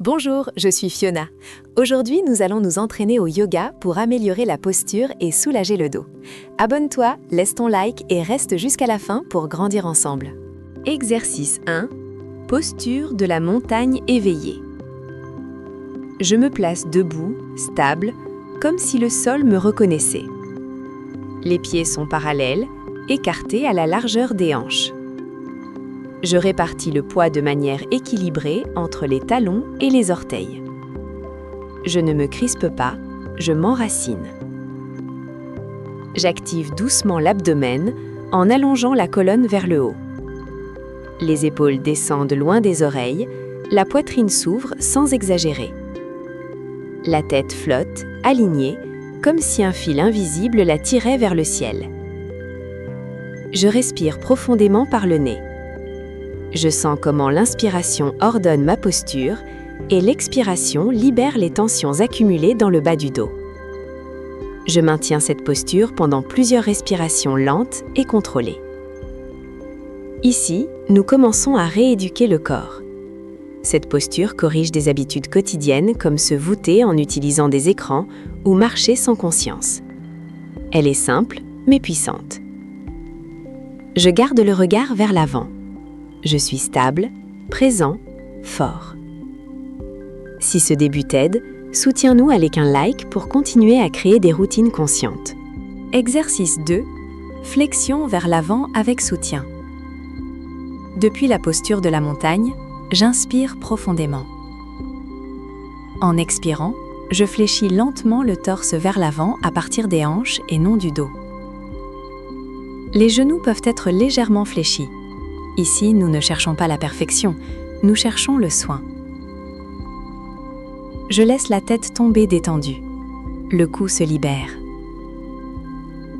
Bonjour, je suis Fiona. Aujourd'hui, nous allons nous entraîner au yoga pour améliorer la posture et soulager le dos. Abonne-toi, laisse ton like et reste jusqu'à la fin pour grandir ensemble. Exercice 1. Posture de la montagne éveillée. Je me place debout, stable, comme si le sol me reconnaissait. Les pieds sont parallèles, écartés à la largeur des hanches. Je répartis le poids de manière équilibrée entre les talons et les orteils. Je ne me crispe pas, je m'enracine. J'active doucement l'abdomen en allongeant la colonne vers le haut. Les épaules descendent loin des oreilles, la poitrine s'ouvre sans exagérer. La tête flotte, alignée, comme si un fil invisible la tirait vers le ciel. Je respire profondément par le nez. Je sens comment l'inspiration ordonne ma posture et l'expiration libère les tensions accumulées dans le bas du dos. Je maintiens cette posture pendant plusieurs respirations lentes et contrôlées. Ici, nous commençons à rééduquer le corps. Cette posture corrige des habitudes quotidiennes comme se voûter en utilisant des écrans ou marcher sans conscience. Elle est simple, mais puissante. Je garde le regard vers l'avant. Je suis stable, présent, fort. Si ce début t'aide, soutiens-nous avec un like pour continuer à créer des routines conscientes. Exercice 2. Flexion vers l'avant avec soutien. Depuis la posture de la montagne, j'inspire profondément. En expirant, je fléchis lentement le torse vers l'avant à partir des hanches et non du dos. Les genoux peuvent être légèrement fléchis. Ici, nous ne cherchons pas la perfection, nous cherchons le soin. Je laisse la tête tomber détendue. Le cou se libère.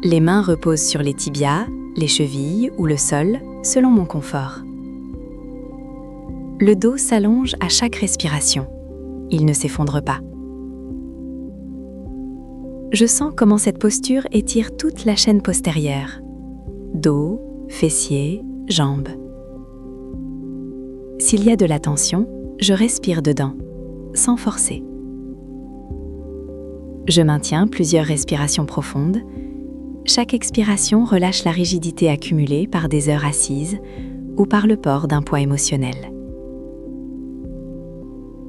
Les mains reposent sur les tibias, les chevilles ou le sol, selon mon confort. Le dos s'allonge à chaque respiration. Il ne s'effondre pas. Je sens comment cette posture étire toute la chaîne postérieure. Dos, fessiers, jambes. S'il y a de la tension, je respire dedans, sans forcer. Je maintiens plusieurs respirations profondes. Chaque expiration relâche la rigidité accumulée par des heures assises ou par le port d'un poids émotionnel.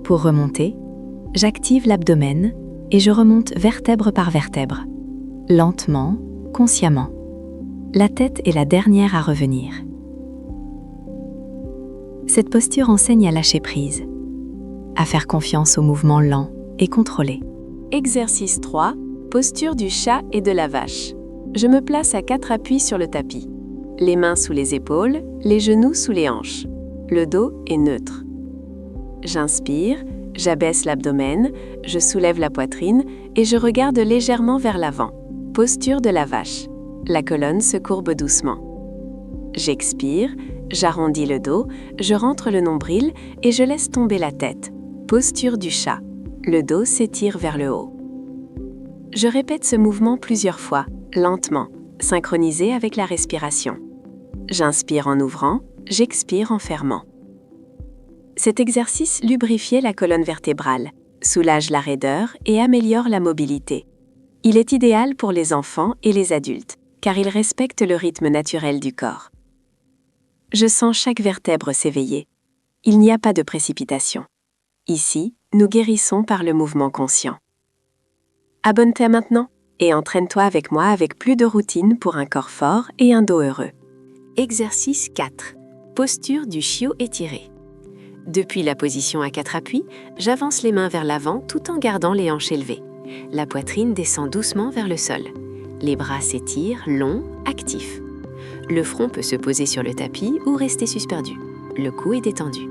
Pour remonter, j'active l'abdomen et je remonte vertèbre par vertèbre, lentement, consciemment. La tête est la dernière à revenir. Cette posture enseigne à lâcher prise, à faire confiance au mouvement lent et contrôlé. Exercice 3. Posture du chat et de la vache. Je me place à 4 appuis sur le tapis. Les mains sous les épaules, les genoux sous les hanches. Le dos est neutre. J'inspire, j'abaisse l'abdomen, je soulève la poitrine et je regarde légèrement vers l'avant. Posture de la vache. La colonne se courbe doucement. J'expire, j'arrondis le dos, je rentre le nombril et je laisse tomber la tête. Posture du chat. Le dos s'étire vers le haut. Je répète ce mouvement plusieurs fois, lentement, synchronisé avec la respiration. J'inspire en ouvrant, j'expire en fermant. Cet exercice lubrifie la colonne vertébrale, soulage la raideur et améliore la mobilité. Il est idéal pour les enfants et les adultes, car il respecte le rythme naturel du corps. Je sens chaque vertèbre s'éveiller. Il n'y a pas de précipitation. Ici, nous guérissons par le mouvement conscient. Abonne-toi maintenant et entraîne-toi avec moi avec plus de routines pour un corps fort et un dos heureux. Exercice 4. Posture du chiot étiré. Depuis la position à 4 appuis, j'avance les mains vers l'avant tout en gardant les hanches élevées. La poitrine descend doucement vers le sol. Les bras s'étirent, longs, actifs. Le front peut se poser sur le tapis ou rester suspendu. Le cou est détendu.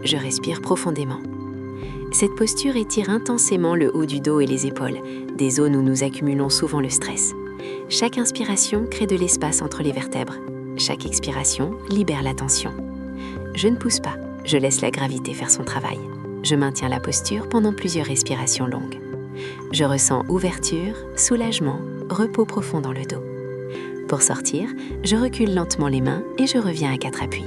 Je respire profondément. Cette posture étire intensément le haut du dos et les épaules, des zones où nous accumulons souvent le stress. Chaque inspiration crée de l'espace entre les vertèbres. Chaque expiration libère la tension. Je ne pousse pas, je laisse la gravité faire son travail. Je maintiens la posture pendant plusieurs respirations longues. Je ressens ouverture, soulagement, repos profond dans le dos. Pour sortir, je recule lentement les mains et je reviens à 4 appuis.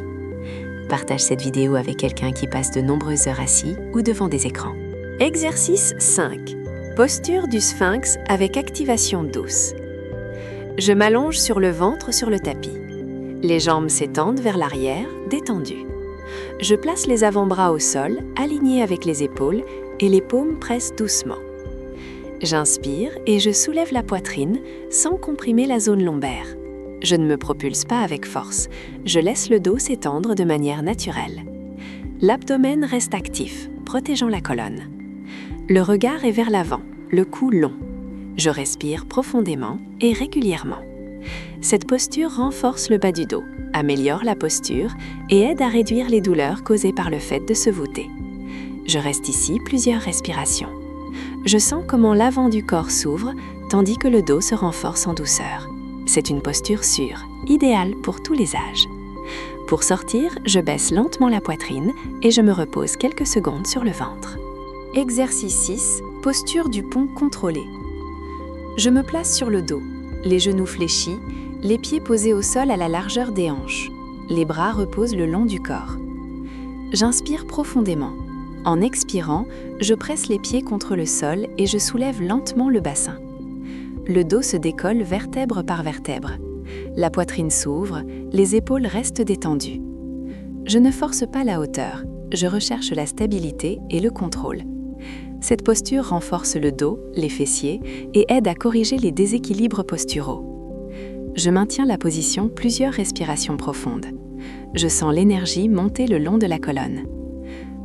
Partage cette vidéo avec quelqu'un qui passe de nombreuses heures assis ou devant des écrans. Exercice 5. Posture du sphinx avec activation douce. Je m'allonge sur le ventre sur le tapis. Les jambes s'étendent vers l'arrière, détendues. Je place les avant-bras au sol, alignés avec les épaules, et les paumes pressent doucement. J'inspire et je soulève la poitrine sans comprimer la zone lombaire. Je ne me propulse pas avec force, je laisse le dos s'étendre de manière naturelle. L'abdomen reste actif, protégeant la colonne. Le regard est vers l'avant, le cou long. Je respire profondément et régulièrement. Cette posture renforce le bas du dos, améliore la posture et aide à réduire les douleurs causées par le fait de se voûter. Je reste ici plusieurs respirations. Je sens comment l'avant du corps s'ouvre, tandis que le dos se renforce en douceur. C'est une posture sûre, idéale pour tous les âges. Pour sortir, je baisse lentement la poitrine et je me repose quelques secondes sur le ventre. Exercice 6. Posture du pont contrôlé. Je me place sur le dos, les genoux fléchis, les pieds posés au sol à la largeur des hanches. Les bras reposent le long du corps. J'inspire profondément. En expirant, je presse les pieds contre le sol et je soulève lentement le bassin. Le dos se décolle vertèbre par vertèbre. La poitrine s'ouvre, les épaules restent détendues. Je ne force pas la hauteur, je recherche la stabilité et le contrôle. Cette posture renforce le dos, les fessiers et aide à corriger les déséquilibres posturaux. Je maintiens la position plusieurs respirations profondes. Je sens l'énergie monter le long de la colonne.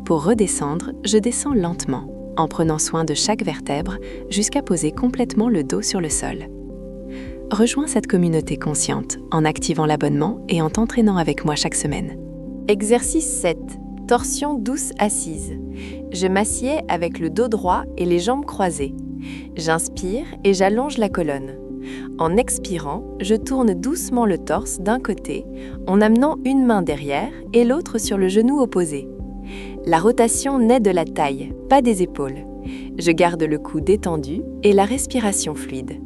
Pour redescendre, je descends lentement, en prenant soin de chaque vertèbre jusqu'à poser complètement le dos sur le sol. Rejoins cette communauté consciente en activant l'abonnement et en t'entraînant avec moi chaque semaine. Exercice 7. Torsion douce assise. Je m'assieds avec le dos droit et les jambes croisées. J'inspire et j'allonge la colonne. En expirant, je tourne doucement le torse d'un côté en amenant une main derrière et l'autre sur le genou opposé. La rotation naît de la taille, pas des épaules. Je garde le cou détendu et la respiration fluide.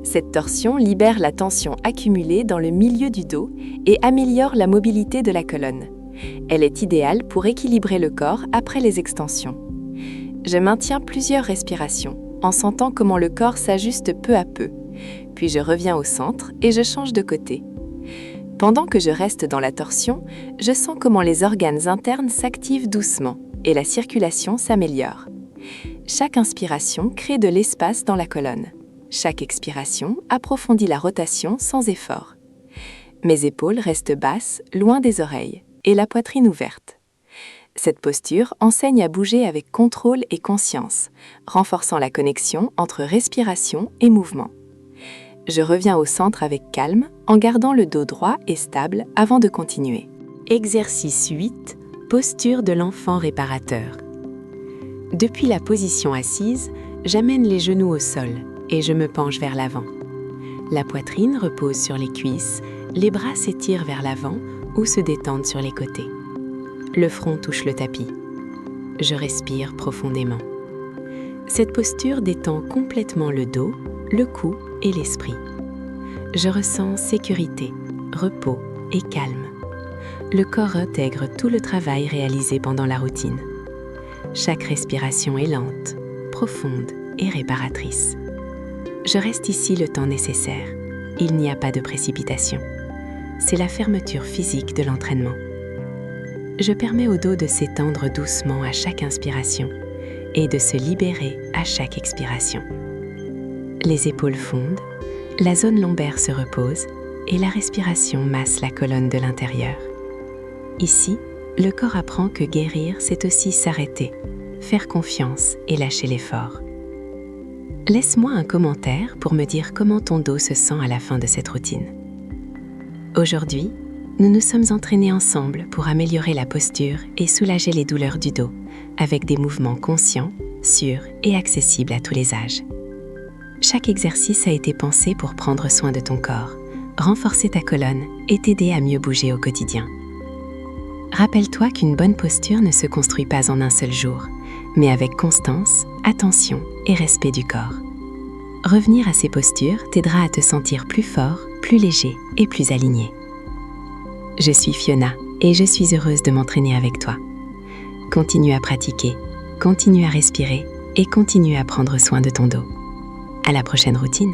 Cette torsion libère la tension accumulée dans le milieu du dos et améliore la mobilité de la colonne. Elle est idéale pour équilibrer le corps après les extensions. Je maintiens plusieurs respirations en sentant comment le corps s'ajuste peu à peu. Puis je reviens au centre et je change de côté. Pendant que je reste dans la torsion, je sens comment les organes internes s'activent doucement et la circulation s'améliore. Chaque inspiration crée de l'espace dans la colonne. Chaque expiration approfondit la rotation sans effort. Mes épaules restent basses, loin des oreilles, et la poitrine ouverte. Cette posture enseigne à bouger avec contrôle et conscience, renforçant la connexion entre respiration et mouvement. Je reviens au centre avec calme, en gardant le dos droit et stable avant de continuer. Exercice 8. Posture de l'enfant réparateur. Depuis la position assise, j'amène les genoux au sol et je me penche vers l'avant. La poitrine repose sur les cuisses, les bras s'étirent vers l'avant ou se détendent sur les côtés. Le front touche le tapis. Je respire profondément. Cette posture détend complètement le dos, le cou et l'esprit. Je ressens sécurité, repos et calme. Le corps intègre tout le travail réalisé pendant la routine. Chaque respiration est lente, profonde et réparatrice. Je reste ici le temps nécessaire. Il n'y a pas de précipitation. C'est la fermeture physique de l'entraînement. Je permets au dos de s'étendre doucement à chaque inspiration et de se libérer à chaque expiration. Les épaules fondent, la zone lombaire se repose et la respiration masse la colonne de l'intérieur. Ici, le corps apprend que guérir, c'est aussi s'arrêter, faire confiance et lâcher l'effort. Laisse-moi un commentaire pour me dire comment ton dos se sent à la fin de cette routine. Aujourd'hui, nous nous sommes entraînés ensemble pour améliorer la posture et soulager les douleurs du dos avec des mouvements conscients, sûrs et accessibles à tous les âges. Chaque exercice a été pensé pour prendre soin de ton corps, renforcer ta colonne et t'aider à mieux bouger au quotidien. Rappelle-toi qu'une bonne posture ne se construit pas en un seul jour, mais avec constance, attention et respect du corps. Revenir à ces postures t'aidera à te sentir plus fort, plus léger et plus aligné. Je suis Fiona et je suis heureuse de m'entraîner avec toi. Continue à pratiquer, continue à respirer et continue à prendre soin de ton dos. À la prochaine routine.